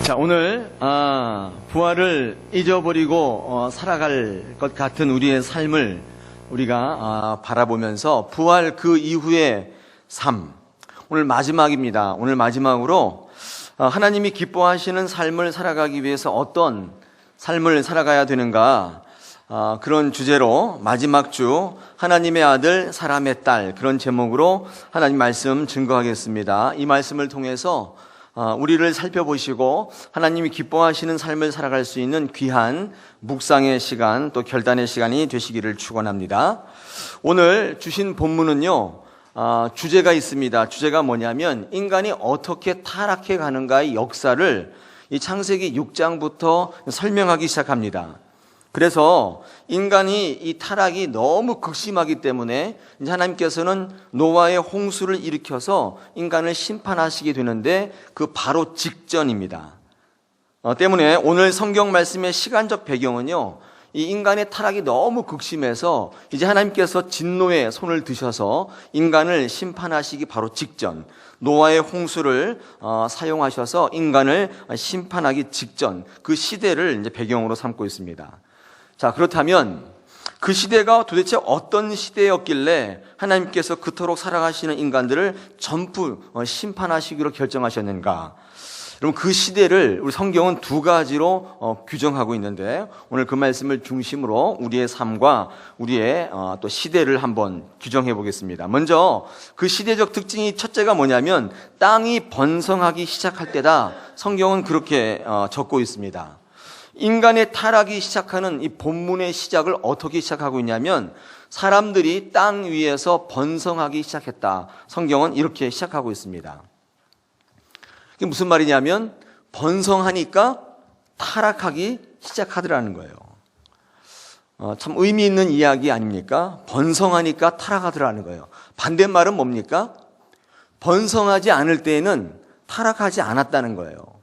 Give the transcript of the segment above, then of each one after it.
자, 오늘 부활을 잊어버리고 살아갈 것 같은 우리의 삶을 우리가 바라보면서 부활 그 이후의 삶, 오늘 마지막입니다. 오늘 마지막으로 하나님이 기뻐하시는 삶을 살아가기 위해서 어떤 삶을 살아가야 되는가, 그런 주제로 마지막 주 하나님의 아들 사람의 딸, 그런 제목으로 하나님 말씀 증거하겠습니다. 이 말씀을 통해서 우리를 살펴보시고 하나님이 기뻐하시는 삶을 살아갈 수 있는 귀한 묵상의 시간, 또 결단의 시간이 되시기를 축원합니다. 오늘 주신 본문은요, 주제가 있습니다. 주제가 뭐냐면 인간이 어떻게 타락해 가는가의 역사를 이 창세기 6장부터 설명하기 시작합니다. 그래서 인간이 이 타락이 너무 극심하기 때문에 이제 하나님께서는 노아의 홍수를 일으켜서 인간을 심판하시게 되는데 그 바로 직전입니다. 때문에 오늘 성경 말씀의 시간적 배경은요, 이 인간의 타락이 너무 극심해서 이제 하나님께서 진노의 손을 드셔서 인간을 심판하시기 바로 직전, 노아의 홍수를 사용하셔서 인간을 심판하기 직전, 그 시대를 이제 배경으로 삼고 있습니다. 자, 그렇다면 그 시대가 도대체 어떤 시대였길래 하나님께서 그토록 살아가시는 인간들을 전부 심판하시기로 결정하셨는가? 여러분, 그 시대를 우리 성경은 두 가지로 규정하고 있는데, 오늘 그 말씀을 중심으로 우리의 삶과 우리의 또 시대를 한번 규정해 보겠습니다. 먼저 그 시대적 특징이 첫째가 뭐냐면 땅이 번성하기 시작할 때다. 성경은 그렇게 적고 있습니다. 인간의 타락이 시작하는 이 본문의 시작을 어떻게 시작하고 있냐면 사람들이 땅 위에서 번성하기 시작했다. 성경은 이렇게 시작하고 있습니다. 이게 무슨 말이냐면 번성하니까 타락하기 시작하더라는 거예요. 참 의미 있는 이야기 아닙니까? 번성하니까 타락하더라는 거예요. 반대말은 뭡니까? 번성하지 않을 때에는 타락하지 않았다는 거예요.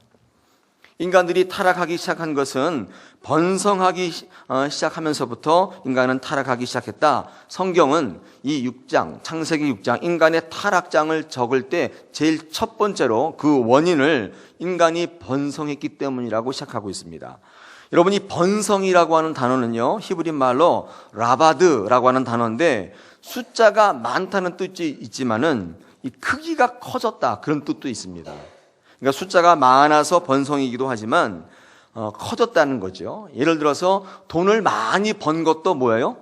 인간들이 타락하기 시작한 것은 번성하기 시작하면서부터 인간은 타락하기 시작했다. 성경은 이 6장, 창세기 6장, 인간의 타락장을 적을 때 제일 첫 번째로 그 원인을 인간이 번성했기 때문이라고 시작하고 있습니다. 여러분, 이 번성이라고 하는 단어는요, 히브리 말로 라바드라고 하는 단어인데 숫자가 많다는 뜻이 있지만은 이 크기가 커졌다, 그런 뜻도 있습니다. 그러니까 숫자가 많아서 번성이기도 하지만 커졌다는 거죠. 예를 들어서 돈을 많이 번 것도 뭐예요?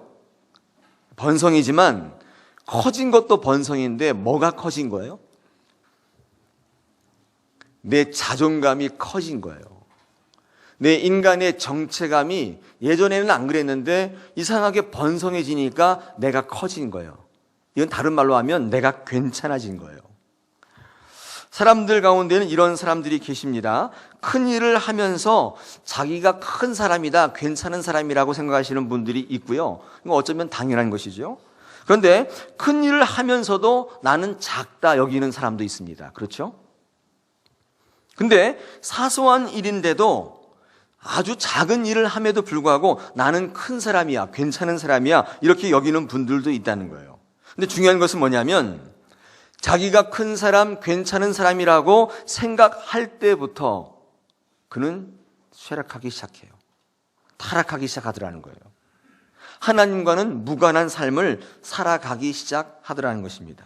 번성이지만 커진 것도 번성인데 뭐가 커진 거예요? 내 자존감이 커진 거예요. 내 인간의 정체감이 예전에는 안 그랬는데 이상하게 번성해지니까 내가 커진 거예요. 이건 다른 말로 하면 내가 괜찮아진 거예요. 사람들 가운데는 이런 사람들이 계십니다. 큰 일을 하면서 자기가 큰 사람이다, 괜찮은 사람이라고 생각하시는 분들이 있고요. 이거 어쩌면 당연한 것이죠. 그런데 큰 일을 하면서도 나는 작다 여기는 사람도 있습니다. 그렇죠? 근데 사소한 일인데도 아주 작은 일을 함에도 불구하고 나는 큰 사람이야, 괜찮은 사람이야, 이렇게 여기는 분들도 있다는 거예요. 근데 중요한 것은 뭐냐면 자기가 큰 사람, 괜찮은 사람이라고 생각할 때부터 그는 쇠락하기 시작해요. 타락하기 시작하더라는 거예요. 하나님과는 무관한 삶을 살아가기 시작하더라는 것입니다.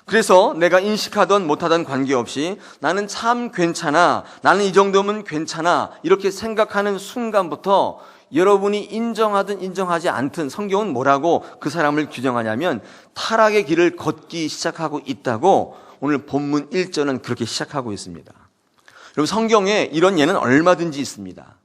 그래서 내가 인식하던 못하던 관계없이 나는 참 괜찮아, 나는 이 정도면 괜찮아, 이렇게 생각하는 순간부터 여러분이 인정하든 인정하지 않든 성경은 뭐라고 그 사람을 규정하냐면 타락의 길을 걷기 시작하고 있다고 오늘 본문 1절은 그렇게 시작하고 있습니다. 여러분, 성경에 이런 예는 얼마든지 있습니다.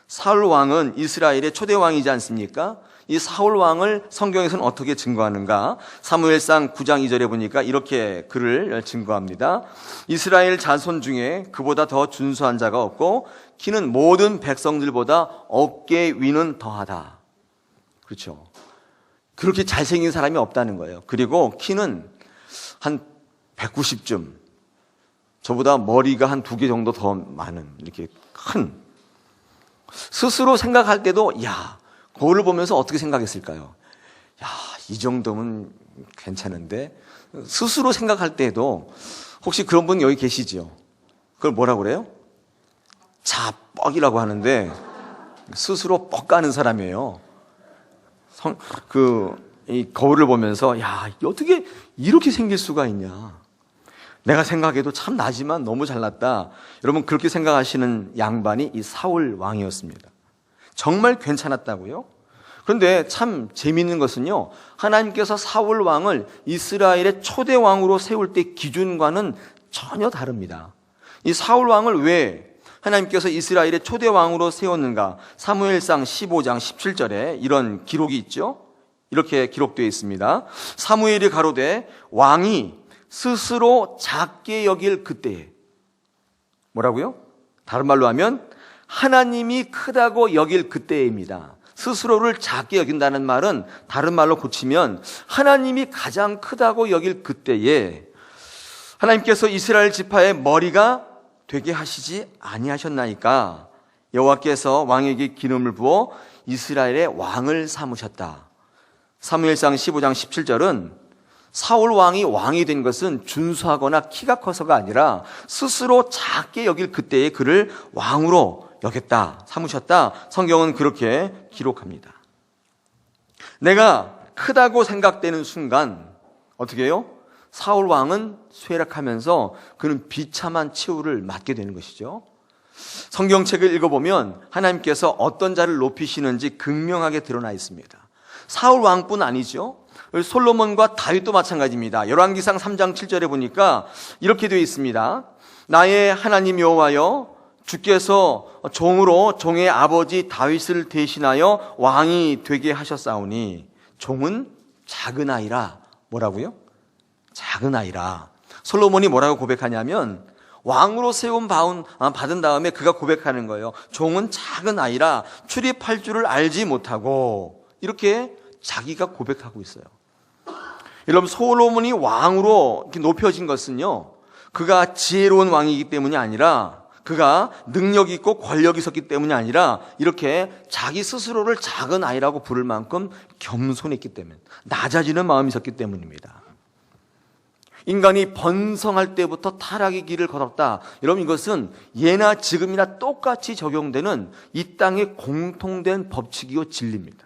사울 왕은 이스라엘의 초대 왕이지 않습니까? 이 사울 왕을 성경에서는 어떻게 증거하는가? 사무엘상 9장 2절에 보니까 이렇게 그를 증거합니다. 이스라엘 자손 중에 그보다 더 준수한 자가 없고 키는 모든 백성들보다 어깨 위는 더하다. 그렇죠? 그렇게 잘생긴 사람이 없다는 거예요. 그리고 키는 한 190쯤, 저보다 머리가 한 2개 정도 더 많은, 이렇게 큰, 스스로 생각할 때도 야, 거울을 보면서 어떻게 생각했을까요? 야, 이 정도면 괜찮은데, 스스로 생각할 때도 혹시 그런 분 여기 계시죠? 그걸 뭐라고 그래요? 자뻑이라고 하는데 스스로 뻑 가는 사람이에요. 이 거울을 보면서 야, 어떻게 이렇게 생길 수가 있냐. 내가 생각해도 참 나지만 너무 잘났다. 여러분 그렇게 생각하시는 양반이 이 사울 왕이었습니다. 정말 괜찮았다고요? 그런데 참 재미있는 것은요, 하나님께서 사울 왕을 이스라엘의 초대 왕으로 세울 때 기준과는 전혀 다릅니다. 이 사울 왕을 왜 하나님께서 이스라엘의 초대 왕으로 세웠는가? 사무엘상 15장 17절에 이런 기록이 있죠. 이렇게 기록되어 있습니다. 사무엘이 가로되 왕이 스스로 작게 여길 그때에, 뭐라고요? 다른 말로 하면 하나님이 크다고 여길 그때입니다. 스스로를 작게 여긴다는 말은 다른 말로 고치면 하나님이 가장 크다고 여길 그때에 하나님께서 이스라엘 지파의 머리가 되게 하시지 아니하셨나이까. 여호와께서 왕에게 기름을 부어 이스라엘의 왕을 삼으셨다. 사무엘상 15장 17절은 사울 왕이 왕이 된 것은 준수하거나 키가 커서가 아니라 스스로 작게 여길 그때에 그를 왕으로 여겼다, 삼으셨다. 성경은 그렇게 기록합니다. 내가 크다고 생각되는 순간 어떻게 해요? 사울 왕은 쇠락하면서 그는 비참한 최후를 맞게 되는 것이죠. 성경책을 읽어보면 하나님께서 어떤 자를 높이시는지 극명하게 드러나 있습니다. 사울 왕뿐 아니죠. 솔로몬과 다윗도 마찬가지입니다. 열왕기상 3장 7절에 보니까 이렇게 되어 있습니다. 나의 하나님 여호와여, 주께서 종으로 종의 아버지 다윗을 대신하여 왕이 되게 하셨사오니 종은 작은 아이라. 뭐라고요? 작은 아이라. 솔로몬이 뭐라고 고백하냐면 왕으로 세움 받은 다음에 그가 고백하는 거예요. 종은 작은 아이라 출입할 줄을 알지 못하고, 이렇게 자기가 고백하고 있어요. 여러분, 솔로몬이 왕으로 이렇게 높여진 것은요, 그가 지혜로운 왕이기 때문이 아니라, 그가 능력 있고 권력이 있었기 때문이 아니라, 이렇게 자기 스스로를 작은 아이라고 부를 만큼 겸손했기 때문, 낮아지는 마음이 있었기 때문입니다. 인간이 번성할 때부터 타락의 길을 걸었다. 여러분, 이것은 예나 지금이나 똑같이 적용되는 이 땅의 공통된 법칙이요 진리입니다.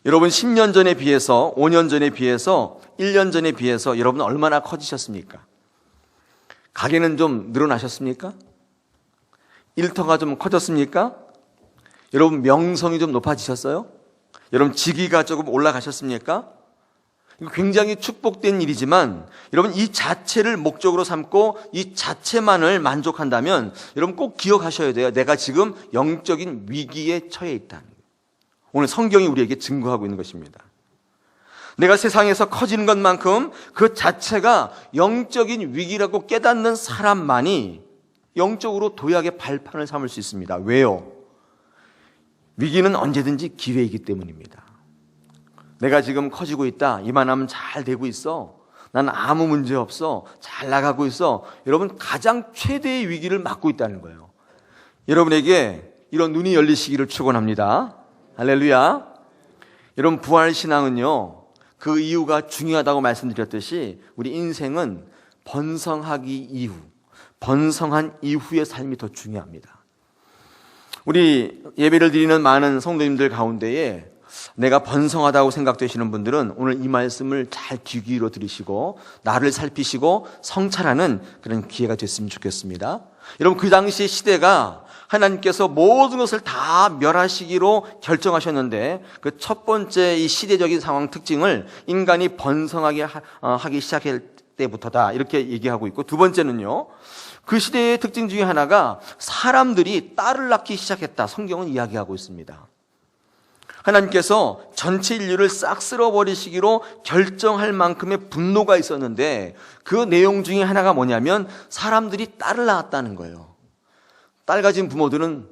여러분, 10년 전에 비해서, 5년 전에 비해서, 1년 전에 비해서 여러분 얼마나 커지셨습니까? 가게는 좀 늘어나셨습니까? 일터가 좀 커졌습니까? 여러분, 명성이 좀 높아지셨어요? 여러분, 직위가 조금 올라가셨습니까? 이거 굉장히 축복된 일이지만 여러분, 이 자체를 목적으로 삼고 이 자체만을 만족한다면 여러분 꼭 기억하셔야 돼요. 내가 지금 영적인 위기에 처해 있다는 거예요. 오늘 성경이 우리에게 증거하고 있는 것입니다. 내가 세상에서 커지는 것만큼 그 자체가 영적인 위기라고 깨닫는 사람만이 영적으로 도약의 발판을 삼을 수 있습니다. 왜요? 위기는 언제든지 기회이기 때문입니다. 내가 지금 커지고 있다, 이만하면 잘 되고 있어, 나는 아무 문제 없어, 잘 나가고 있어. 여러분, 가장 최대의 위기를 맞고 있다는 거예요. 여러분에게 이런 눈이 열리시기를 축원합니다. 할렐루야. 여러분, 부활신앙은요, 그 이유가 중요하다고 말씀드렸듯이 우리 인생은 번성하기 이후, 번성한 이후의 삶이 더 중요합니다. 우리 예배를 드리는 많은 성도님들 가운데에 내가 번성하다고 생각되시는 분들은 오늘 이 말씀을 잘 귀 기울여 들으시고 나를 살피시고 성찰하는 그런 기회가 됐으면 좋겠습니다. 여러분, 그 당시 시대가 하나님께서 모든 것을 다 멸하시기로 결정하셨는데 그 첫 번째 이 시대적인 상황 특징을 인간이 번성하게 하기 시작할 때부터다, 이렇게 얘기하고 있고, 두 번째는요, 그 시대의 특징 중에 하나가 사람들이 딸을 낳기 시작했다, 성경은 이야기하고 있습니다. 하나님께서 전체 인류를 싹 쓸어버리시기로 결정할 만큼의 분노가 있었는데 그 내용 중에 하나가 뭐냐면 사람들이 딸을 낳았다는 거예요. 딸 가진 부모들은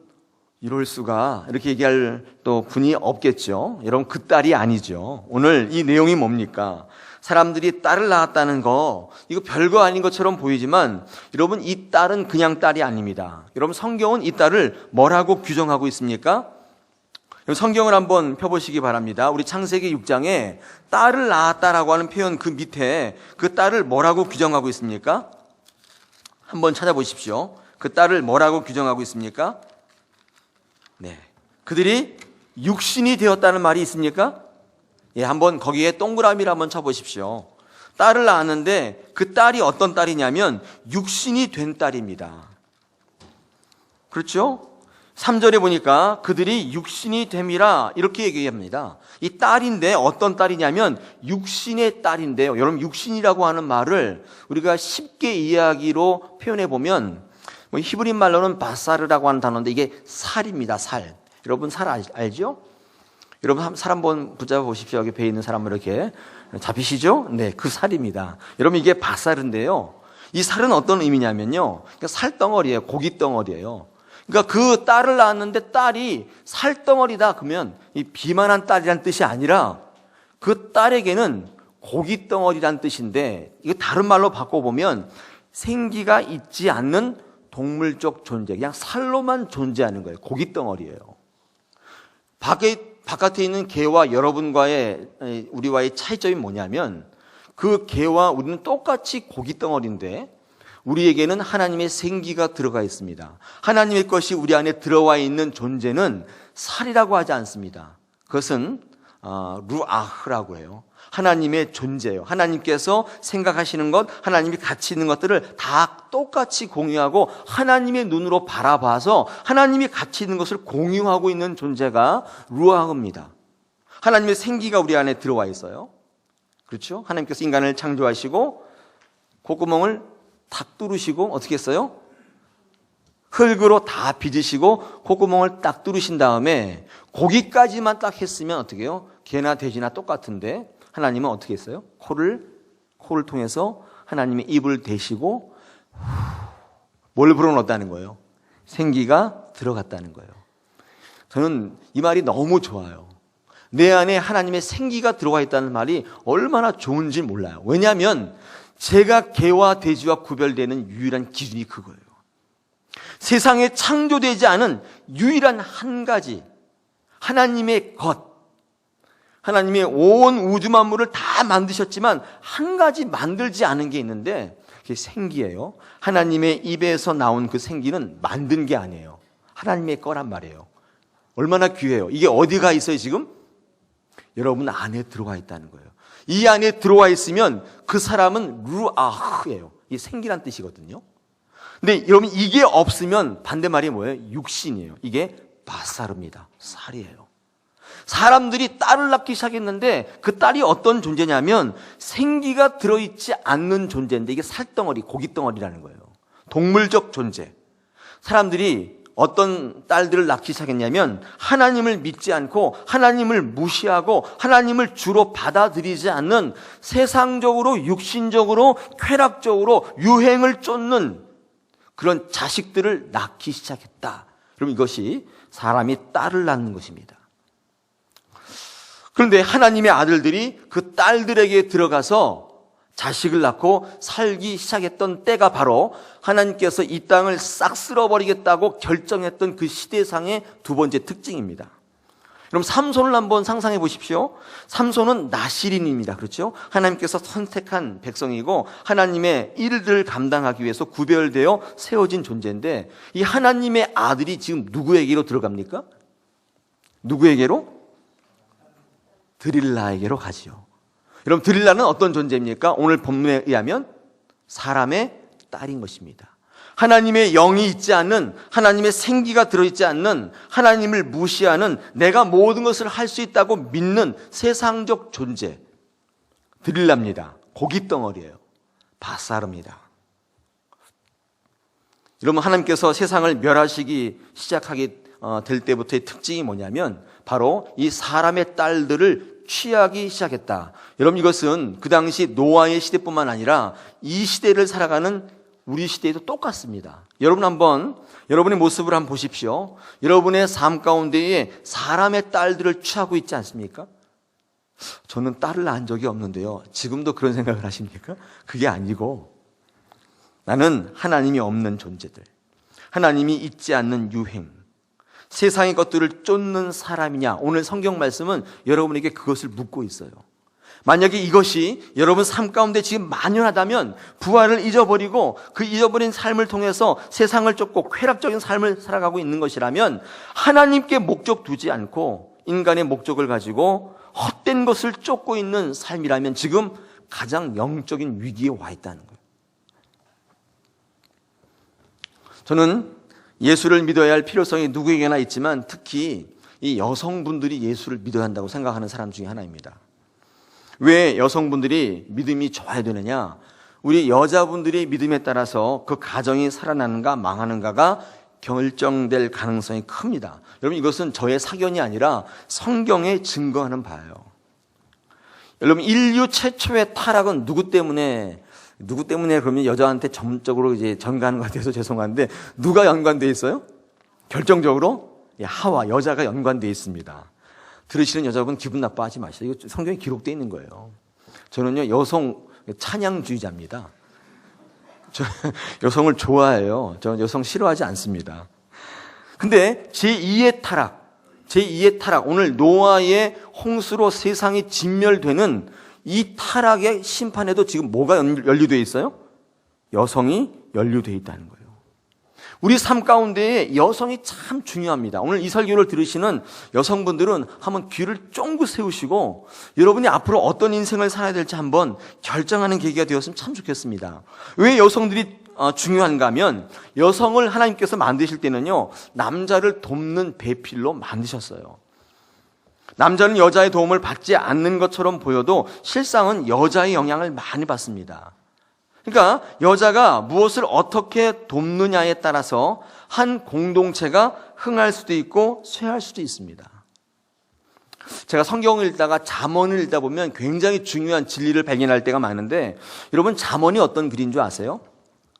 이럴 수가, 이렇게 얘기할 또 분이 없겠죠. 여러분, 그 딸이 아니죠. 오늘 이 내용이 뭡니까? 사람들이 딸을 낳았다는 거, 이거 별거 아닌 것처럼 보이지만 여러분, 이 딸은 그냥 딸이 아닙니다. 여러분, 성경은 이 딸을 뭐라고 규정하고 있습니까? 성경을 한번 펴보시기 바랍니다. 우리 창세기 6장에 딸을 낳았다라고 하는 표현 그 밑에 그 딸을 뭐라고 규정하고 있습니까? 한번 찾아보십시오. 그 딸을 뭐라고 규정하고 있습니까? 네, 그들이 육신이 되었다는 말이 있습니까? 예, 한번 거기에 동그라미를 한번 쳐보십시오. 딸을 낳았는데 그 딸이 어떤 딸이냐면 육신이 된 딸입니다. 그렇죠? 3절에 보니까 그들이 육신이 됨이라 이렇게 얘기합니다. 이 딸인데 어떤 딸이냐면 육신의 딸인데요. 여러분, 육신이라고 하는 말을 우리가 쉽게 이야기로 표현해 보면 히브리 말로는 바사르라고 하는 단어인데 이게 살입니다. 살. 여러분 살 알죠? 여러분 살 한번 붙잡아 보십시오. 여기 배에 있는 사람을 이렇게 잡히시죠? 네, 그 살입니다. 여러분 이게 바사르인데요. 이 살은 어떤 의미냐면요. 그러니까 살덩어리예요. 고깃덩어리예요. 그러니까 그 딸을 낳았는데 딸이 살덩어리다 그러면 이 비만한 딸이란 뜻이 아니라 그 딸에게는 고깃덩어리란 뜻인데 이거 다른 말로 바꿔보면 생기가 있지 않는 동물적 존재, 그냥 살로만 존재하는 거예요. 고깃덩어리예요. 바깥에 있는 개와 여러분과의 우리와의 차이점이 뭐냐면 그 개와 우리는 똑같이 고깃덩어리인데 우리에게는 하나님의 생기가 들어가 있습니다. 하나님의 것이 우리 안에 들어와 있는 존재는 살이라고 하지 않습니다. 그것은 루아흐라고 해요. 하나님의 존재예요. 하나님께서 생각하시는 것, 하나님이 가치 있는 것들을 다 똑같이 공유하고 하나님의 눈으로 바라봐서 하나님이 가치 있는 것을 공유하고 있는 존재가 루아흐입니다. 하나님의 생기가 우리 안에 들어와 있어요. 그렇죠? 하나님께서 인간을 창조하시고 콧구멍을 탁 뚫으시고 어떻게 했어요? 흙으로 다 빚으시고 콧구멍을 딱 뚫으신 다음에 거기까지만 딱 했으면 어떻게 해요? 개나 돼지나 똑같은데 하나님은 어떻게 했어요? 코를 통해서 하나님의 입을 대시고 뭘 불어넣었다는 거예요? 생기가 들어갔다는 거예요. 저는 이 말이 너무 좋아요. 내 안에 하나님의 생기가 들어가 있다는 말이 얼마나 좋은지 몰라요. 왜냐하면 제가 개와 돼지와 구별되는 유일한 기준이 그거예요. 세상에 창조되지 않은 유일한 한 가지 하나님의 것, 하나님의 온 우주 만물을 다 만드셨지만 한 가지 만들지 않은 게 있는데 그게 생기예요. 하나님의 입에서 나온 그 생기는 만든 게 아니에요. 하나님의 거란 말이에요. 얼마나 귀해요. 이게 어디가 있어요 지금? 여러분 안에 들어가 있다는 거예요. 이 안에 들어와 있으면 그 사람은 루아흐예요. 이게 생기란 뜻이거든요. 근데 여러분 이게 없으면 반대말이 뭐예요? 육신이에요. 이게 바사르입니다. 살이에요. 사람들이 딸을 낳기 시작했는데 그 딸이 어떤 존재냐면 생기가 들어있지 않는 존재인데 이게 살덩어리, 고깃덩어리라는 거예요. 동물적 존재. 사람들이 어떤 딸들을 낳기 시작했냐면 하나님을 믿지 않고 하나님을 무시하고 하나님을 주로 받아들이지 않는 세상적으로 육신적으로 쾌락적으로 유행을 쫓는 그런 자식들을 낳기 시작했다. 그럼 이것이 사람이 딸을 낳는 것입니다. 그런데 하나님의 아들들이 그 딸들에게 들어가서 자식을 낳고 살기 시작했던 때가 바로 하나님께서 이 땅을 싹 쓸어버리겠다고 결정했던 그 시대상의 두 번째 특징입니다. 그럼 삼손을 한번 상상해 보십시오. 삼손은 나실인입니다. 그렇죠? 하나님께서 선택한 백성이고 하나님의 일들을 감당하기 위해서 구별되어 세워진 존재인데 이 하나님의 아들이 지금 누구에게로 들어갑니까? 누구에게로? 드릴라에게로 가지요. 여러분 드릴라는 어떤 존재입니까? 오늘 본문에 의하면 사람의 딸인 것입니다. 하나님의 영이 있지 않는, 하나님의 생기가 들어있지 않는, 하나님을 무시하는, 내가 모든 것을 할 수 있다고 믿는 세상적 존재 드릴라입니다. 고깃덩어리예요. 바사르입니다. 여러분 하나님께서 세상을 멸하시기 시작하게 될 때부터의 특징이 뭐냐면 바로 이 사람의 딸들을 취하기 시작했다. 여러분 이것은 그 당시 노아의 시대뿐만 아니라 이 시대를 살아가는 우리 시대에도 똑같습니다. 여러분 한번 여러분의 모습을 한번 보십시오. 여러분의 삶 가운데에 사람의 딸들을 취하고 있지 않습니까? 저는 딸을 낳은 적이 없는데요. 지금도 그런 생각을 하십니까? 그게 아니고 나는 하나님이 없는 존재들, 하나님이 있지 않는 유행, 세상의 것들을 쫓는 사람이냐? 오늘 성경 말씀은 여러분에게 그것을 묻고 있어요. 만약에 이것이 여러분 삶 가운데 지금 만연하다면 부활을 잊어버리고 그 잊어버린 삶을 통해서 세상을 쫓고 쾌락적인 삶을 살아가고 있는 것이라면 하나님께 목적 두지 않고 인간의 목적을 가지고 헛된 것을 쫓고 있는 삶이라면 지금 가장 영적인 위기에 와 있다는 거예요. 저는 예수를 믿어야 할 필요성이 누구에게나 있지만 특히 이 여성분들이 예수를 믿어야 한다고 생각하는 사람 중에 하나입니다. 왜 여성분들이 믿음이 좋아야 되느냐? 우리 여자분들의 믿음에 따라서 그 가정이 살아나는가 망하는가가 결정될 가능성이 큽니다. 여러분, 이것은 저의 사견이 아니라 성경에 증거하는 바예요. 여러분, 인류 최초의 타락은 누구 때문에 그러면 여자한테 점적으로 이제 전가하는 것 같아서 죄송한데 누가 연관되어 있어요? 결정적으로 하와, 여자가 연관되어 있습니다. 들으시는 여자분 기분 나빠하지 마시죠. 이거 성경에 기록되어 있는 거예요. 저는요, 여성 찬양주의자입니다. 저 여성을 좋아해요. 저는 여성 싫어하지 않습니다. 근데 제2의 타락, 오늘 노아의 홍수로 세상이 진멸되는 이 타락의 심판에도 지금 뭐가 연루되어 있어요? 여성이 연루되어 있다는 거예요. 우리 삶 가운데 여성이 참 중요합니다. 오늘 이 설교를 들으시는 여성분들은 한번 귀를 쫑긋 세우시고 여러분이 앞으로 어떤 인생을 살아야 될지 한번 결정하는 계기가 되었으면 참 좋겠습니다. 왜 여성들이 중요한가 하면 여성을 하나님께서 만드실 때는요, 남자를 돕는 배필로 만드셨어요. 남자는 여자의 도움을 받지 않는 것처럼 보여도 실상은 여자의 영향을 많이 받습니다. 그러니까 여자가 무엇을 어떻게 돕느냐에 따라서 한 공동체가 흥할 수도 있고 쇠할 수도 있습니다. 제가 성경을 읽다가 잠언을 읽다 보면 굉장히 중요한 진리를 발견할 때가 많은데, 여러분, 잠언이 어떤 글인 줄 아세요?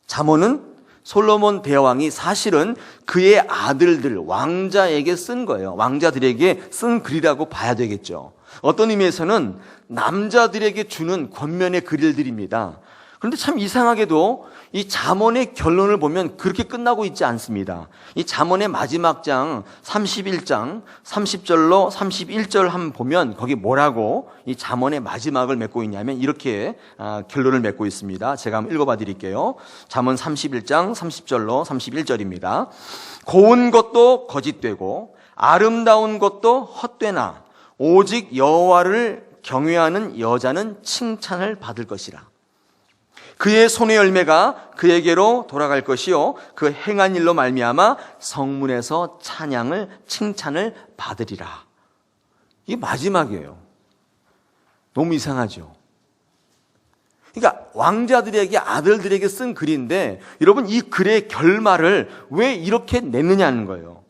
잠언은 솔로몬 대왕이 사실은 그의 아들들, 왕자에게 쓴 거예요. 왕자들에게 쓴 글이라고 봐야 되겠죠. 어떤 의미에서는 남자들에게 주는 권면의 글들입니다. 그런데 참 이상하게도 이 잠언의 결론을 보면 그렇게 끝나고 있지 않습니다. 이 잠언의 마지막 장 31장 30절로 31절 한번 보면 거기 뭐라고 이 잠언의 마지막을 맺고 있냐면 이렇게 결론을 맺고 있습니다. 제가 한번 읽어봐 드릴게요. 잠언 31장 30절로 31절입니다. 고운 것도 거짓되고 아름다운 것도 헛되나 오직 여호와를 경외하는 여자는 칭찬을 받을 것이라. 그의 손의 열매가 그에게로 돌아갈 것이요 그 행한 일로 말미암아 성문에서 칭찬을 받으리라. 이게 마지막이에요. 너무 이상하죠. 그러니까 왕자들에게, 아들들에게 쓴 글인데 여러분, 이 글의 결말을 왜 이렇게 냈느냐는 거예요.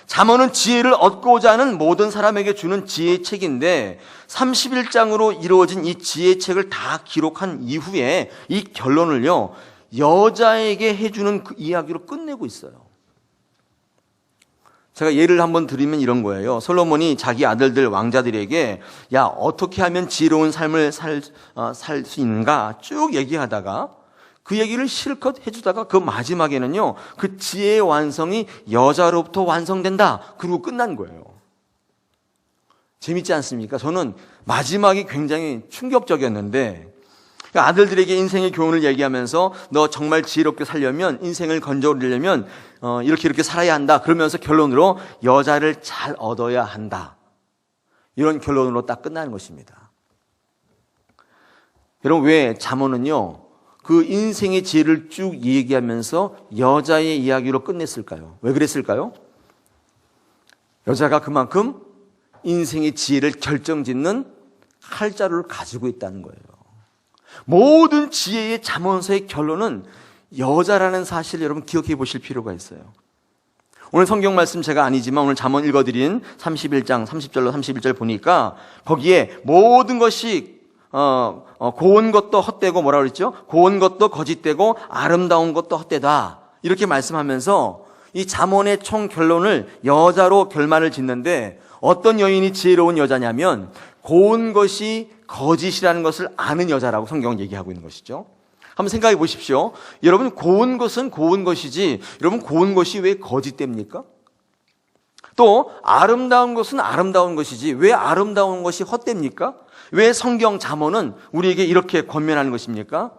잠언은 지혜를 얻고자 하는 모든 사람에게 주는 지혜의 책인데 31장으로 이루어진 이 지혜의 책을 다 기록한 이후에 이 결론을요, 여자에게 해주는 그 이야기로 끝내고 있어요. 제가 예를 한번 드리면 이런 거예요. 솔로몬이 자기 아들들, 왕자들에게 야, 어떻게 하면 지혜로운 삶을 살 수 있는가 쭉 얘기하다가 그 얘기를 실컷 해주다가 그 마지막에는요, 그 지혜의 완성이 여자로부터 완성된다. 그리고 끝난 거예요. 재밌지 않습니까? 저는 마지막이 굉장히 충격적이었는데, 아들들에게 인생의 교훈을 얘기하면서 너 정말 지혜롭게 살려면, 인생을 건져오려면 이렇게 살아야 한다. 그러면서 결론으로 여자를 잘 얻어야 한다. 이런 결론으로 딱 끝나는 것입니다. 여러분, 왜 잠언은요, 그 인생의 지혜를 쭉 얘기하면서 여자의 이야기로 끝냈을까요? 왜 그랬을까요? 여자가 그만큼 인생의 지혜를 결정짓는 칼자루를 가지고 있다는 거예요. 모든 지혜의 잠언서의 결론은 여자라는 사실을 여러분 기억해 보실 필요가 있어요. 오늘 성경 말씀 제가 아니지만 오늘 잠언 읽어드린 31장 30절로 31절 보니까 거기에 모든 것이 고운 것도 헛되고 뭐라고 그랬죠? 고운 것도 거짓되고 아름다운 것도 헛되다. 이렇게 말씀하면서 이 잠언의 총 결론을 여자로 결말을 짓는데 어떤 여인이 지혜로운 여자냐면 고운 것이 거짓이라는 것을 아는 여자라고 성경은 얘기하고 있는 것이죠. 한번 생각해 보십시오. 여러분, 고운 것은 고운 것이지 여러분, 고운 것이 왜 거짓됩니까? 또 아름다운 것은 아름다운 것이지 왜 아름다운 것이 헛됩니까? 왜 성경 잠언은 우리에게 이렇게 권면하는 것입니까?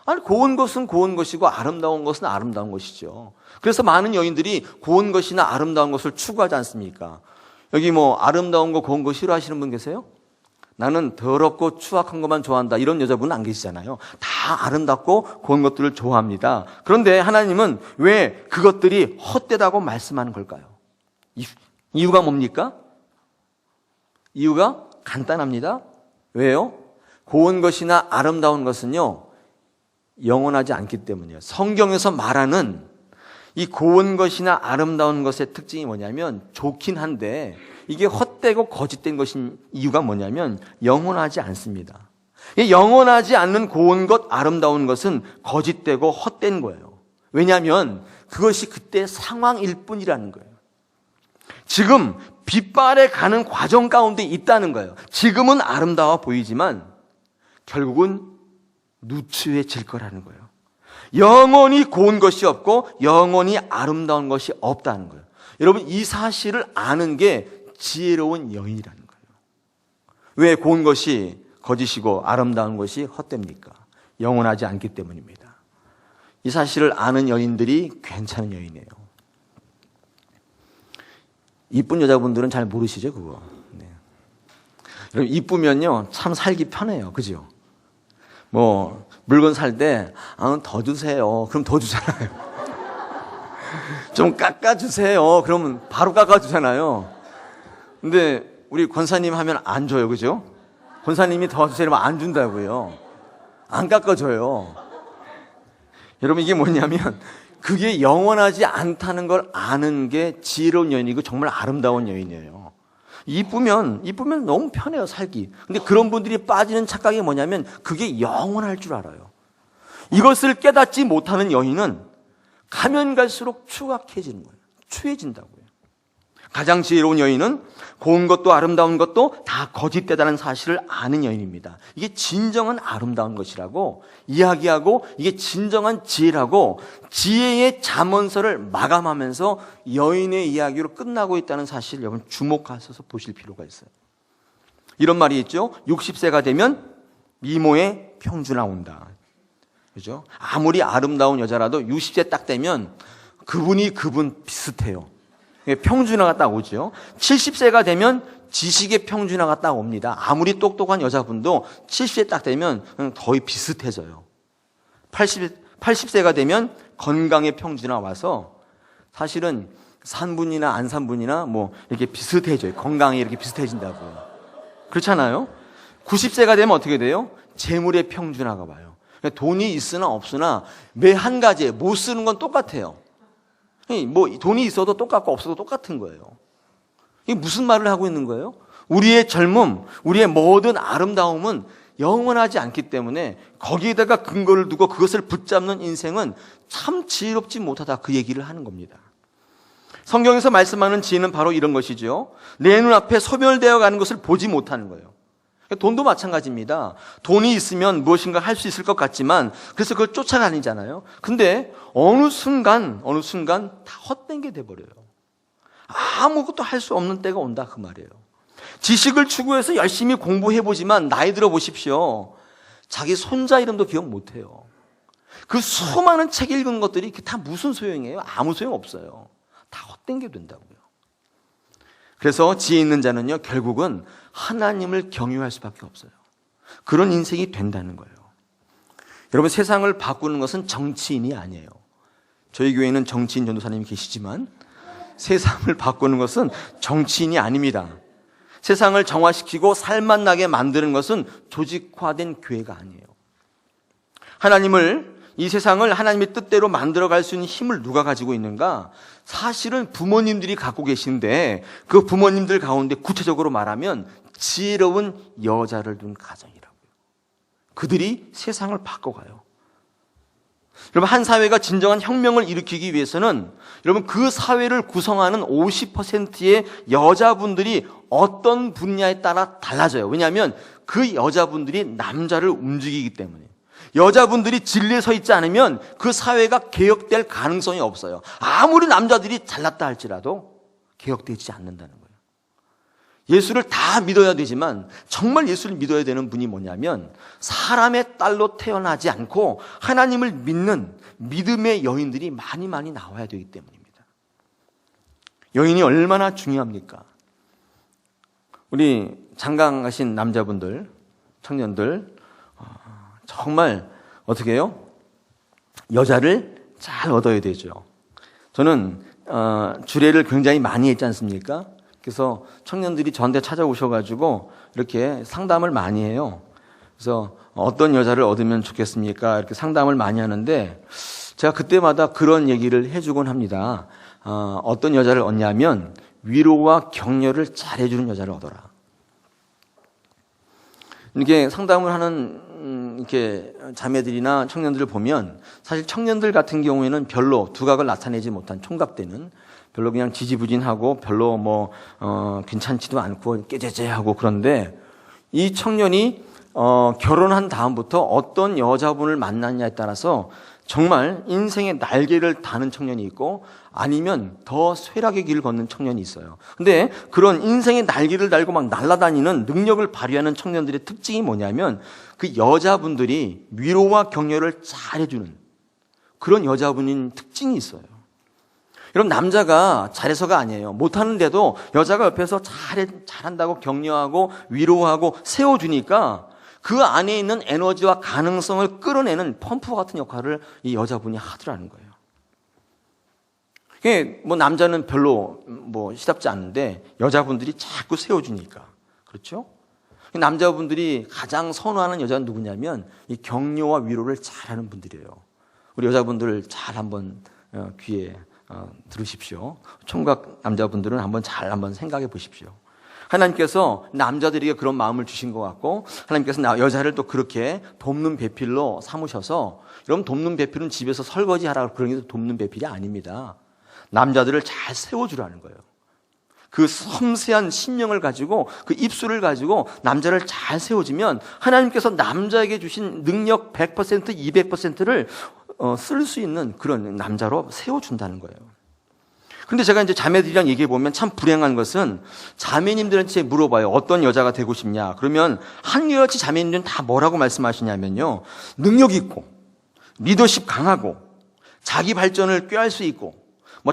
아니, 고운 것은 고운 것이고 아름다운 것은 아름다운 것이죠. 그래서 많은 여인들이 고운 것이나 아름다운 것을 추구하지 않습니까? 여기 뭐 아름다운 거 고운 거 싫어하시는 분 계세요? 나는 더럽고 추악한 것만 좋아한다, 이런 여자분은 안 계시잖아요. 다 아름답고 고운 것들을 좋아합니다. 그런데 하나님은 왜 그것들이 헛되다고 말씀하는 걸까요? 이유가 뭡니까? 이유가 간단합니다. 왜요? 고운 것이나 아름다운 것은요, 영원하지 않기 때문이에요. 성경에서 말하는 이 고운 것이나 아름다운 것의 특징이 뭐냐면, 좋긴 한데 이게 헛되고 거짓된 것인 이유가 뭐냐면 영원하지 않습니다. 영원하지 않는 고운 것, 아름다운 것은 거짓되고 헛된 거예요. 왜냐하면 그것이 그때 상황일 뿐이라는 거예요. 지금 빛발에 가는 과정 가운데 있다는 거예요. 지금은 아름다워 보이지만 결국은 누추해질 거라는 거예요. 영원히 고운 것이 없고 영원히 아름다운 것이 없다는 거예요. 여러분, 이 사실을 아는 게 지혜로운 여인이라는 거예요. 왜 고운 것이 거짓이고 아름다운 것이 헛됩니까? 영원하지 않기 때문입니다. 이 사실을 아는 여인들이 괜찮은 여인이에요. 이쁜 여자분들은 잘 모르시죠, 그거. 네. 여러분, 이쁘면요 참 살기 편해요, 그죠? 뭐 물건 살 때 더 주세요. 그럼 더 주잖아요. 좀 깎아주세요. 그러면 바로 깎아주잖아요. 근데 우리 권사님 하면 안 줘요, 그죠? 권사님이 더 주세요 이러면 안 준다고요. 안 깎아줘요. 여러분, 이게 뭐냐면 그게 영원하지 않다는 걸 아는 게 지혜로운 여인이고 정말 아름다운 여인이에요. 이쁘면 너무 편해요, 살기. 근데 그런 분들이 빠지는 착각이 뭐냐면 그게 영원할 줄 알아요. 이것을 깨닫지 못하는 여인은 가면 갈수록 추악해지는 거예요. 추해진다고요. 가장 지혜로운 여인은 고운 것도 아름다운 것도 다 거짓되다는 사실을 아는 여인입니다. 이게 진정한 아름다운 것이라고 이야기하고, 이게 진정한 지혜라고 지혜의 잠언서를 마감하면서 여인의 이야기로 끝나고 있다는 사실을 여러분 주목하셔서 보실 필요가 있어요. 이런 말이 있죠. 60세가 되면 미모의 평준화 온다. 그죠? 아무리 아름다운 여자라도 60세 딱 되면 그분 비슷해요. 평준화가 딱 오죠. 70세가 되면 지식의 평준화가 딱 옵니다. 아무리 똑똑한 여자분도 70세 딱 되면 거의 비슷해져요. 80세가 되면 건강의 평준화 와서 사실은 산 분이나 안 산 분이나 뭐 이렇게 비슷해져요. 건강이 이렇게 비슷해진다고요. 그렇잖아요. 90세가 되면 어떻게 돼요? 재물의 평준화가 와요. 돈이 있으나 없으나 매 한 가지에 못 쓰는 건 똑같아요. 뭐 돈이 있어도 똑같고 없어도 똑같은 거예요. 이게 무슨 말을 하고 있는 거예요? 우리의 젊음, 우리의 모든 아름다움은 영원하지 않기 때문에 거기에다가 근거를 두고 그것을 붙잡는 인생은 참 지혜롭지 못하다, 그 얘기를 하는 겁니다. 성경에서 말씀하는 지혜는 바로 이런 것이죠. 내 눈앞에 소멸되어 가는 것을 보지 못하는 거예요. 돈도 마찬가지입니다. 돈이 있으면 무엇인가 할 수 있을 것 같지만 그래서 그걸 쫓아다니잖아요. 근데 어느 순간 다 헛된 게 돼버려요. 아무것도 할 수 없는 때가 온다, 그 말이에요. 지식을 추구해서 열심히 공부해보지만 나이 들어 보십시오. 자기 손자 이름도 기억 못해요. 그 수많은 책 읽은 것들이 다 무슨 소용이에요? 아무 소용 없어요. 다 헛된 게 된다고요. 그래서 지혜 있는 자는요, 결국은 하나님을 경유할 수밖에 없어요. 그런 인생이 된다는 거예요. 여러분, 세상을 바꾸는 것은 정치인이 아니에요. 저희 교회는 정치인 전도사님이 계시지만 세상을 바꾸는 것은 정치인이 아닙니다. 세상을 정화시키고 살맛 나게 만드는 것은 조직화된 교회가 아니에요. 이 세상을 하나님의 뜻대로 만들어갈 수 있는 힘을 누가 가지고 있는가? 사실은 부모님들이 갖고 계신데 그 부모님들 가운데 구체적으로 말하면 지혜로운 여자를 둔 가정이라고요. 그들이 세상을 바꿔가요. 여러분, 한 사회가 진정한 혁명을 일으키기 위해서는 여러분 그 사회를 구성하는 50%의 여자분들이 어떤 분야에 따라 달라져요. 왜냐하면 그 여자분들이 남자를 움직이기 때문에. 여자분들이 진리에 서 있지 않으면 그 사회가 개혁될 가능성이 없어요. 아무리 남자들이 잘났다 할지라도 개혁되지 않는다는 거예요. 예수를 다 믿어야 되지만 정말 예수를 믿어야 되는 분이 뭐냐면 사람의 딸로 태어나지 않고 하나님을 믿는 믿음의 여인들이 많이 나와야 되기 때문입니다. 여인이 얼마나 중요합니까? 우리 장가 가신 남자분들, 청년들 정말 어떻게 해요? 여자를 잘 얻어야 되죠. 저는 주례를 굉장히 많이 했지 않습니까? 그래서 청년들이 저한테 찾아오셔가지고 이렇게 상담을 많이 해요. 그래서 어떤 여자를 얻으면 좋겠습니까? 이렇게 상담을 많이 하는데 제가 그때마다 그런 얘기를 해주곤 합니다. 어떤 여자를 얻냐면 위로와 격려를 잘해주는 여자를 얻어라. 이렇게 상담을 하는 이렇게 자매들이나 청년들을 보면 사실 청년들 같은 경우에는 별로 두각을 나타내지 못한 총각되는 별로 그냥 지지부진하고 별로 괜찮지도 않고 깨재재하고 그런데 이 청년이 결혼한 다음부터 어떤 여자분을 만났냐에 따라서 정말 인생의 날개를 다는 청년이 있고 아니면 더 쇠락의 길을 걷는 청년이 있어요. 근데 그런 인생의 날개를 달고 막 날아다니는 능력을 발휘하는 청년들의 특징이 뭐냐면 그 여자분들이 위로와 격려를 잘 해주는 그런 여자분인 특징이 있어요. 여러분, 남자가 잘해서가 아니에요. 못하는데도 여자가 옆에서 잘한다고 격려하고 위로하고 세워주니까 그 안에 있는 에너지와 가능성을 끌어내는 펌프와 같은 역할을 이 여자분이 하더라는 거예요. 이게 남자는 별로 시답지 않은데 여자분들이 자꾸 세워주니까. 그렇죠? 남자분들이 가장 선호하는 여자는 누구냐면 이 격려와 위로를 잘하는 분들이에요. 우리 여자분들 잘 한번 귀에 들으십시오. 총각 남자분들은 한번 생각해 보십시오. 하나님께서 남자들에게 그런 마음을 주신 것 같고 하나님께서 여자를 또 그렇게 돕는 배필로 삼으셔서 여러분 돕는 배필은 집에서 설거지하라고 그런 게 돕는 배필이 아닙니다. 남자들을 잘 세워주라는 거예요. 그 섬세한 심령을 가지고 그 입술을 가지고 남자를 잘 세워주면 하나님께서 남자에게 주신 능력 100%, 200%를 쓸 수 있는 그런 남자로 세워준다는 거예요. 근데 제가 이제 자매들이랑 얘기해 보면 참 불행한 것은 자매님들한테 물어봐요. 어떤 여자가 되고 싶냐? 그러면 한결같이 자매님들은 다 뭐라고 말씀하시냐면요. 능력 있고, 리더십 강하고, 자기 발전을 꾀할 수 있고,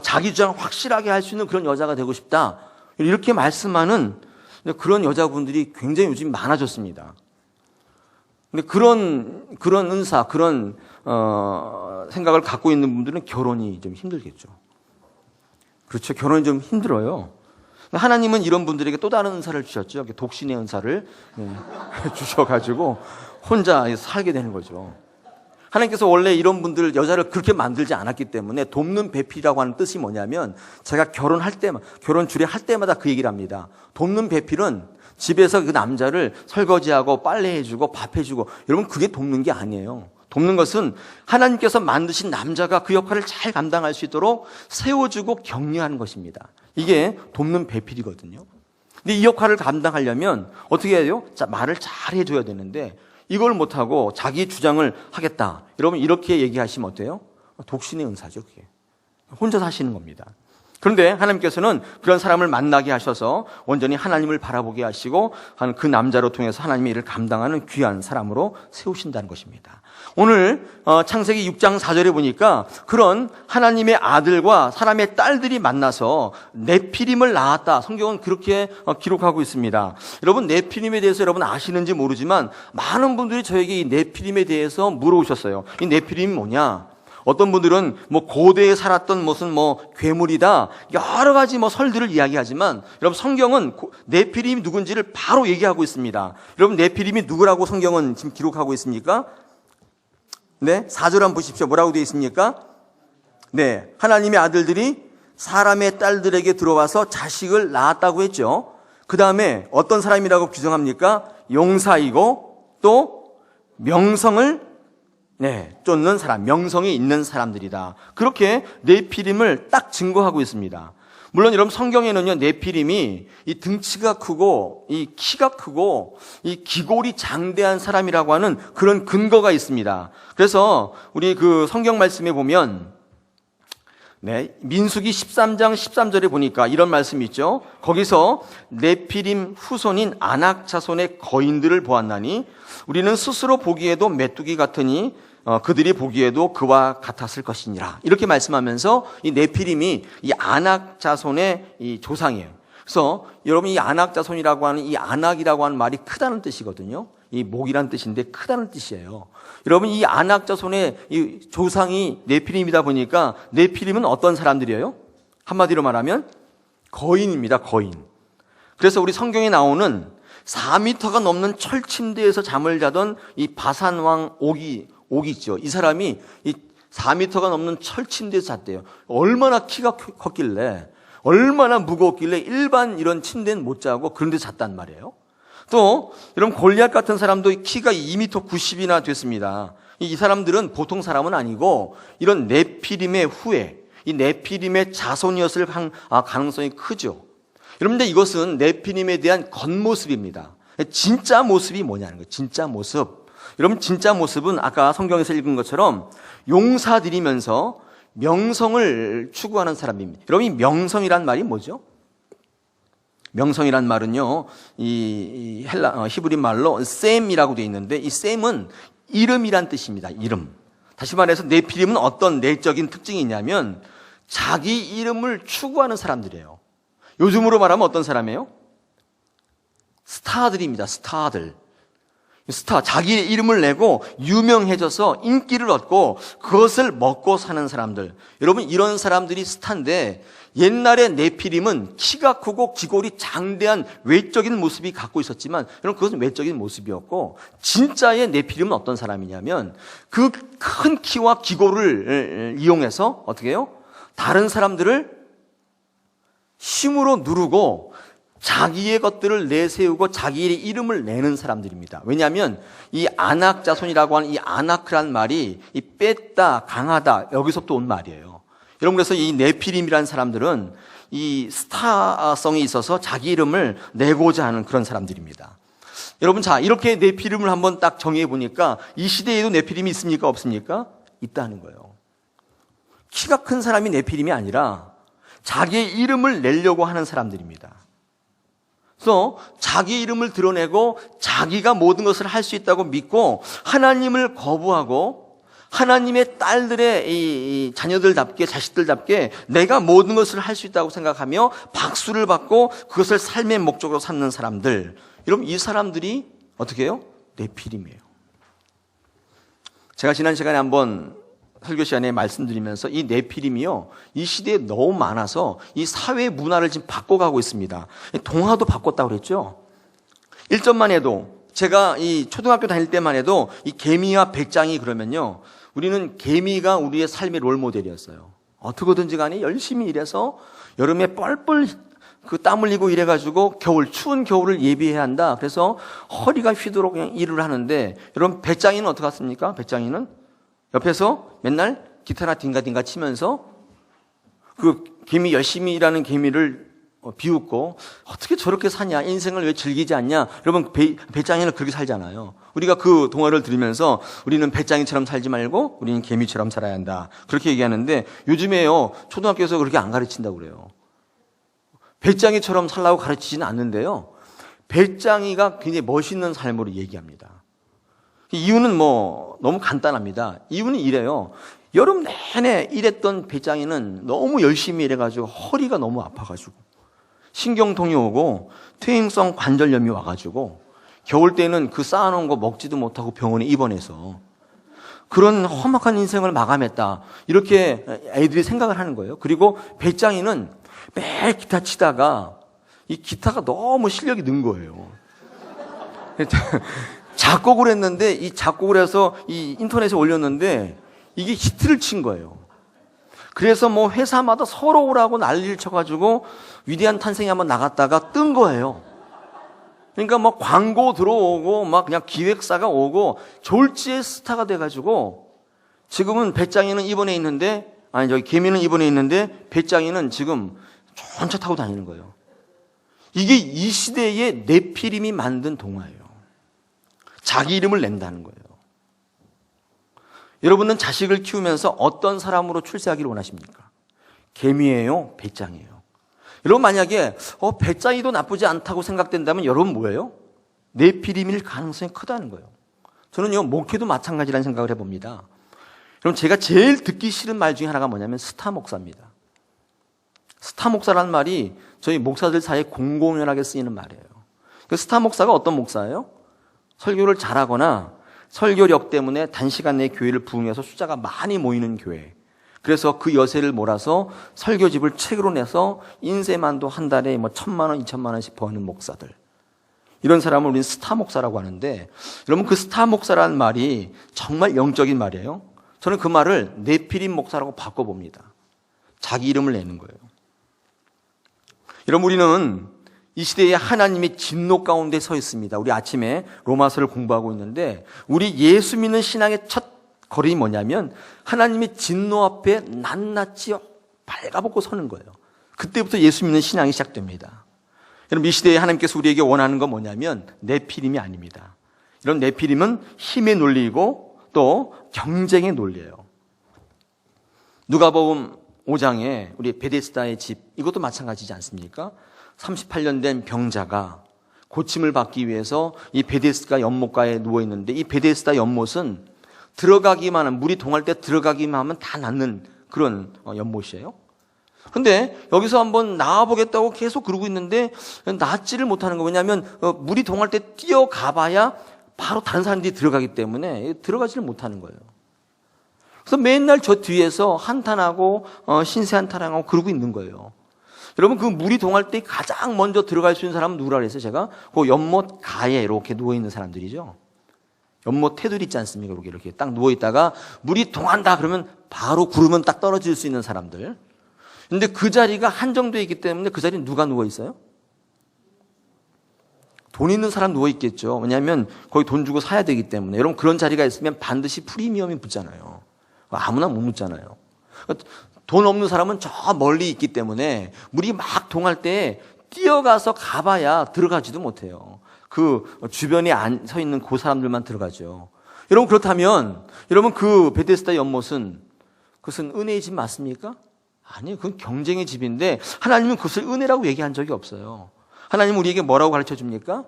자기 주장 확실하게 할 수 있는 그런 여자가 되고 싶다. 이렇게 말씀하는 그런 여자분들이 굉장히 요즘 많아졌습니다. 근데 그런 은사, 그런 생각을 갖고 있는 분들은 결혼이 좀 힘들겠죠. 그렇죠. 결혼이 좀 힘들어요. 하나님은 이런 분들에게 또 다른 은사를 주셨죠. 독신의 은사를 주셔가지고 혼자 살게 되는 거죠. 하나님께서 원래 이런 분들 여자를 그렇게 만들지 않았기 때문에 돕는 배필이라고 하는 뜻이 뭐냐면 제가 결혼 주례할 때마다 그 얘기를 합니다. 돕는 배필은 집에서 그 남자를 설거지하고 빨래해주고 밥해주고 여러분 그게 돕는 게 아니에요. 돕는 것은 하나님께서 만드신 남자가 그 역할을 잘 감당할 수 있도록 세워주고 격려하는 것입니다. 이게 돕는 배필이거든요. 근데 이 역할을 감당하려면 어떻게 해야 돼요? 말을 잘 해줘야 되는데 이걸 못하고 자기 주장을 하겠다. 여러분 이렇게 얘기하시면 어때요? 독신의 은사죠. 그게. 혼자 사시는 겁니다. 그런데 하나님께서는 그런 사람을 만나게 하셔서 온전히 하나님을 바라보게 하시고 그 남자로 통해서 하나님의 일을 감당하는 귀한 사람으로 세우신다는 것입니다. 오늘 창세기 6장 4절에 보니까 그런 하나님의 아들과 사람의 딸들이 만나서 네피림을 낳았다. 성경은 그렇게 기록하고 있습니다. 여러분 네피림에 대해서 여러분 아시는지 모르지만 많은 분들이 저에게 이 네피림에 대해서 물어오셨어요. 이 네피림이 뭐냐? 어떤 분들은 고대에 살았던 무슨 괴물이다. 여러 가지 설들을 이야기하지만 여러분 성경은 네피림이 누군지를 바로 얘기하고 있습니다. 여러분 네피림이 누구라고 성경은 지금 기록하고 있습니까? 네, 4절 한번 보십시오. 뭐라고 되어 있습니까? 네, 하나님의 아들들이 사람의 딸들에게 들어와서 자식을 낳았다고 했죠. 그 다음에 어떤 사람이라고 규정합니까? 용사이고 또 명성을 쫓는 사람, 명성이 있는 사람들이다. 그렇게 네피림을 딱 증거하고 있습니다. 물론 여러분 성경에는요 네피림이 이 등치가 크고 이 키가 크고 이 기골이 장대한 사람이라고 하는 그런 근거가 있습니다. 그래서 우리 그 성경 말씀에 보면 네, 민수기 13장 13절에 보니까 이런 말씀이 있죠. 거기서 네피림 후손인 아낙 자손의 거인들을 보았나니 우리는 스스로 보기에도 메뚜기 같으니 그들이 보기에도 그와 같았을 것이니라. 이렇게 말씀하면서 이 네피림이 이 아낙 자손의 이 조상이에요. 그래서 여러분, 이 아낙 자손이라고 하는 이 아낙이라고 하는 말이 크다는 뜻이거든요. 이 목이란 뜻인데 크다는 뜻이에요. 여러분, 이 아낙 자손의 이 조상이 네피림이다 보니까 네피림은 어떤 사람들이에요? 한마디로 말하면 거인입니다. 거인. 그래서 우리 성경에 나오는 4m가 넘는 철침대에서 잠을 자던 이 바산왕 옥이 있죠. 이 사람이 이 4m가 넘는 철침대에서 잤대요. 얼마나 키가 컸길래, 얼마나 무거웠길래 일반 이런 침대는 못 자고 그런 데 잤단 말이에요. 또 여러분, 골리앗 같은 사람도 키가 2m 90이나 됐습니다. 이 사람들은 보통 사람은 아니고 이런 네피림의 후예, 이 네피림의 자손이었을 가능성이 크죠. 여러분들, 이것은 네피림에 대한 겉모습입니다. 진짜 모습이 뭐냐는 거예요. 진짜 모습. 여러분, 진짜 모습은 아까 성경에서 읽은 것처럼 용사들이면서 명성을 추구하는 사람입니다. 여러분, 이 명성이란 말이 뭐죠? 명성이란 말은요, 이 히브리 말로 셈이라고 되어 있는데, 이 셈은 이름이란 뜻입니다. 이름. 다시 말해서 네피림은 어떤 내적인 특징이 있냐면 자기 이름을 추구하는 사람들이에요. 요즘으로 말하면 어떤 사람이에요? 스타들입니다. 스타들. 스타, 자기의 이름을 내고 유명해져서 인기를 얻고 그것을 먹고 사는 사람들. 여러분, 이런 사람들이 스타인데, 옛날에 네피림은 키가 크고 기골이 장대한 외적인 모습이 갖고 있었지만, 여러분, 그것은 외적인 모습이었고, 진짜의 네피림은 어떤 사람이냐면 그 큰 키와 기골을 이용해서 어떻게 해요? 다른 사람들을 힘으로 누르고 자기의 것들을 내세우고 자기의 이름을 내는 사람들입니다. 왜냐하면 이 아낙 자손이라고 하는 이 아나크란 말이 이 뺐다, 강하다, 여기서부터 온 말이에요. 여러분, 그래서 이 네피림이라는 사람들은 이 스타성이 있어서 자기 이름을 내고자 하는 그런 사람들입니다. 여러분, 자, 이렇게 네피림을 한번 딱 정의해 보니까 이 시대에도 네피림이 있습니까? 없습니까? 있다는 거예요. 키가 큰 사람이 네피림이 아니라 자기의 이름을 내려고 하는 사람들입니다. 그래서 자기 이름을 드러내고 자기가 모든 것을 할 수 있다고 믿고 하나님을 거부하고 하나님의 딸들의 이 자녀들답게, 자식들답게 내가 모든 것을 할 수 있다고 생각하며 박수를 받고 그것을 삶의 목적으로 삼는 사람들. 여러분, 이 사람들이 어떻게 해요? 네피림이에요. 제가 지난 시간에 한번 설교 시간에 말씀드리면서 이 네피림이요, 이 시대에 너무 많아서 이 사회 문화를 지금 바꿔가고 있습니다. 동화도 바꿨다고 그랬죠. 1점만 해도, 제가 이 초등학교 다닐 때만 해도 이 개미와 백장이 그러면요, 우리는 개미가 우리의 삶의 롤모델이었어요. 어떻게든지 간에 열심히 일해서 여름에 뻘뻘 그 땀 흘리고 이래가지고 추운 겨울을 예비해야 한다. 그래서 허리가 휘도록 그냥 일을 하는데, 여러분, 배짱이는 어떻게 했습니까? 배짱이는 옆에서 맨날 기타나 딩가딩가 치면서 그 개미, 열심히 일하는 개미를 비웃고, 어떻게 저렇게 사냐, 인생을 왜 즐기지 않냐. 여러분, 배짱이는 그렇게 살잖아요. 우리가 그 동화를 들으면서 우리는 배짱이처럼 살지 말고 우리는 개미처럼 살아야 한다, 그렇게 얘기하는데, 요즘에요, 초등학교에서 그렇게 안 가르친다고 그래요. 배짱이처럼 살라고 가르치지는 않는데요, 배짱이가 굉장히 멋있는 삶으로 얘기합니다. 이유는 너무 간단합니다. 이유는 이래요. 여름 내내 일했던 배짱이는 너무 열심히 일해가지고 허리가 너무 아파가지고 신경통이 오고 퇴행성 관절염이 와가지고 겨울 때는 그 쌓아놓은 거 먹지도 못하고 병원에 입원해서 그런 험악한 인생을 마감했다, 이렇게 애들이 생각을 하는 거예요. 그리고 배짱이는 매일 기타 치다가 이 기타가 너무 실력이 는 거예요. 작곡을 했는데, 이 작곡을 해서 이 인터넷에 올렸는데 이게 히트를 친 거예요. 그래서 회사마다 서로 오라고 난리를 쳐가지고 위대한 탄생이 한번 나갔다가 뜬 거예요. 그러니까 광고 들어오고 그냥 기획사가 오고 졸지의 스타가 돼가지고 지금은 배짱이는 입원해 있는데, 개미는 입원해 있는데 배짱이는 지금 좋은 차 타고 다니는 거예요. 이게 이 시대의 네피림이 만든 동화예요. 자기 이름을 낸다는 거예요. 여러분은 자식을 키우면서 어떤 사람으로 출세하기를 원하십니까? 개미예요? 배짱이에요? 여러분 만약에 배짱이도 나쁘지 않다고 생각된다면 여러분 뭐예요? 네피림일 가능성이 크다는 거예요. 저는요 목회도 마찬가지라는 생각을 해봅니다. 그럼 제가 제일 듣기 싫은 말 중에 하나가 뭐냐면 스타 목사입니다. 스타 목사라는 말이 저희 목사들 사이에 공공연하게 쓰이는 말이에요. 그 스타 목사가 어떤 목사예요? 설교를 잘하거나 설교력 때문에 단시간 내에 교회를 부흥해서 숫자가 많이 모이는 교회. 그래서 그 여세를 몰아서 설교집을 책으로 내서 인쇄만도 한 달에 1,000만 원, 2,000만 원씩 버는 목사들. 이런 사람을 우리는 스타 목사라고 하는데, 여러분 그 스타 목사라는 말이 정말 영적인 말이에요. 저는 그 말을 네피림 목사라고 바꿔봅니다. 자기 이름을 내는 거예요. 여러분 우리는 이 시대에 하나님의 진노 가운데 서 있습니다. 우리 아침에 로마서를 공부하고 있는데 우리 예수 믿는 신앙의 첫 걸음이 뭐냐면 하나님의 진노 앞에 낱낱이 발가벗고 서는 거예요. 그때부터 예수 믿는 신앙이 시작됩니다. 여러분 이 시대에 하나님께서 우리에게 원하는 건 뭐냐면 네피림이 아닙니다. 이런 네피림은 힘의 논리이고 또 경쟁의 논리예요. 누가복음 5장에 우리 베데스다의 집, 이것도 마찬가지지 않습니까? 38년 된 병자가 고침을 받기 위해서 이 베데스다 연못가에 누워 있는데, 이 베데스다 연못은 들어가기만 하면, 물이 동할 때 들어가기만 하면 다 낫는 그런 연못이에요. 근데 여기서 한번 나와보겠다고 계속 그러고 있는데 낫지를 못하는 거예요. 왜냐하면 물이 동할 때 뛰어가봐야 바로 다른 사람들이 들어가기 때문에 들어가지를 못하는 거예요. 그래서 맨날 저 뒤에서 한탄하고 신세 한탄하고 그러고 있는 거예요. 여러분 그 물이 동할 때 가장 먼저 들어갈 수 있는 사람은 누구라 그랬어요? 제가 그 연못 가에 이렇게 누워있는 사람들이죠. 연못 테두리 있지 않습니까? 이렇게 딱 누워있다가 물이 동한다 그러면 바로 구르면 딱 떨어질 수 있는 사람들. 근데 그 자리가 한정되어 있기 때문에 그 자리에 누가 누워있어요? 돈 있는 사람 누워있겠죠. 왜냐하면 거기 돈 주고 사야 되기 때문에. 여러분 그런 자리가 있으면 반드시 프리미엄이 붙잖아요. 아무나 못 묻잖아요. 돈 없는 사람은 저 멀리 있기 때문에 물이 막 동할 때 뛰어가서 가봐야 들어가지도 못해요. 그 주변에 서 있는 그 사람들만 들어가죠. 여러분 그렇다면 여러분 그 베데스다 연못은 그것은 은혜의 집 맞습니까? 아니요. 그건 경쟁의 집인데 하나님은 그것을 은혜라고 얘기한 적이 없어요. 하나님은 우리에게 뭐라고 가르쳐 줍니까?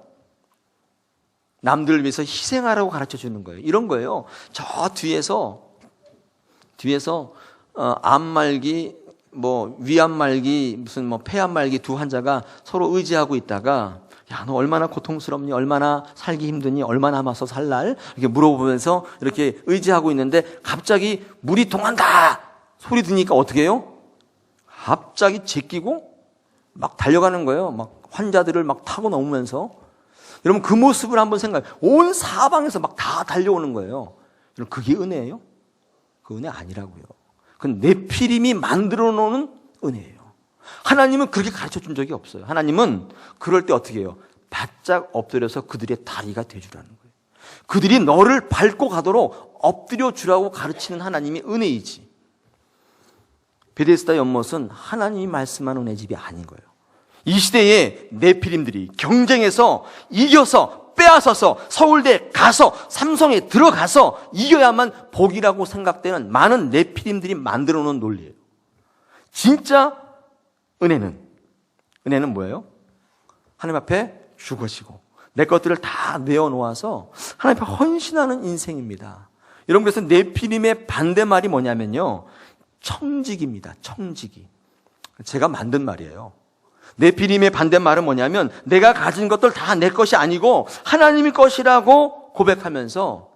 남들을 위해서 희생하라고 가르쳐 주는 거예요. 이런 거예요. 저 뒤에서 암말기, 위암말기, 무슨 폐암말기 두 환자가 서로 의지하고 있다가 야, 너 얼마나 고통스럽니? 얼마나 살기 힘드니? 얼마나 남아서 살 날? 이렇게 물어보면서 이렇게 의지하고 있는데 갑자기 물이 동한다! 소리 드니까 어떻게 해요? 갑자기 제끼고 막 달려가는 거예요. 막 환자들을 막 타고 넘으면서. 여러분 그 모습을 한번 생각해요. 온 사방에서 막 다 달려오는 거예요. 여러분 그게 은혜예요? 그 은혜 아니라고요. 그건 네피림이 만들어 놓은 은혜예요. 하나님은 그렇게 가르쳐 준 적이 없어요. 하나님은 그럴 때 어떻게 해요? 바짝 엎드려서 그들의 다리가 되주라는 거예요. 그들이 너를 밟고 가도록 엎드려 주라고 가르치는 하나님이 은혜이지. 베데스다 연못은 하나님이 말씀한 은혜집이 아닌 거예요. 이 시대에 네피림들이 경쟁해서 이겨서 빼앗아서 서울대 가서 삼성에 들어가서 이겨야만 복이라고 생각되는 많은 네피림들이 만들어 놓은 논리예요. 진짜 은혜는 뭐예요? 하나님 앞에 죽으시고 내 것들을 다 내어놓아서 하나님 앞에 헌신하는 인생입니다. 여러분 그래서 네피림의 반대말이 뭐냐면요, 청지기입니다. 청지기. 제가 만든 말이에요. 네피림의 반대말은 뭐냐면 내가 가진 것들 다 내 것이 아니고 하나님의 것이라고 고백하면서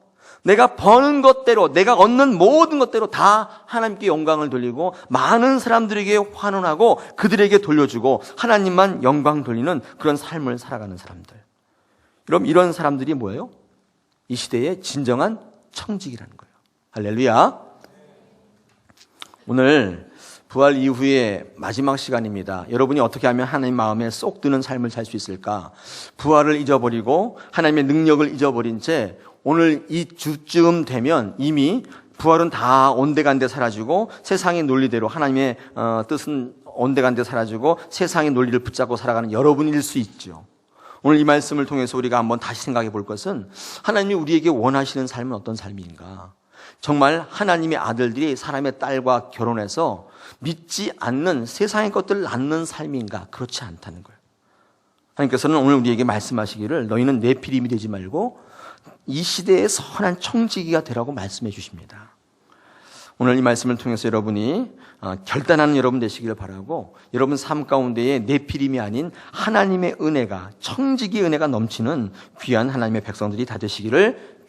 내가 버는 것대로, 내가 얻는 모든 것대로 다 하나님께 영광을 돌리고 많은 사람들에게 환원하고 그들에게 돌려주고 하나님만 영광 돌리는 그런 삶을 살아가는 사람들. 그럼 이런 사람들이 뭐예요? 이 시대의 진정한 청지기라는 거예요. 할렐루야. 오늘 부활 이후의 마지막 시간입니다. 여러분이 어떻게 하면 하나님 마음에 쏙 드는 삶을 살 수 있을까? 부활을 잊어버리고 하나님의 능력을 잊어버린 채 오늘 이 주쯤 되면 이미 부활은 다 온데간데 사라지고 세상의 논리대로 하나님의 뜻은 온데간데 사라지고 세상의 논리를 붙잡고 살아가는 여러분일 수 있죠. 오늘 이 말씀을 통해서 우리가 한번 다시 생각해 볼 것은 하나님이 우리에게 원하시는 삶은 어떤 삶인가? 정말 하나님의 아들들이 사람의 딸과 결혼해서 믿지 않는 세상의 것들을 낳는 삶인가? 그렇지 않다는 거예요. 하나님께서는 오늘 우리에게 말씀하시기를 너희는 네피림이 되지 말고 이 시대의 선한 청지기가 되라고 말씀해 주십니다. 오늘 이 말씀을 통해서 여러분이 결단하는 여러분 되시기를 바라고, 여러분 삶 가운데에 네피림이 아닌 하나님의 은혜가, 청지기 은혜가 넘치는 귀한 하나님의 백성들이 다 되시기를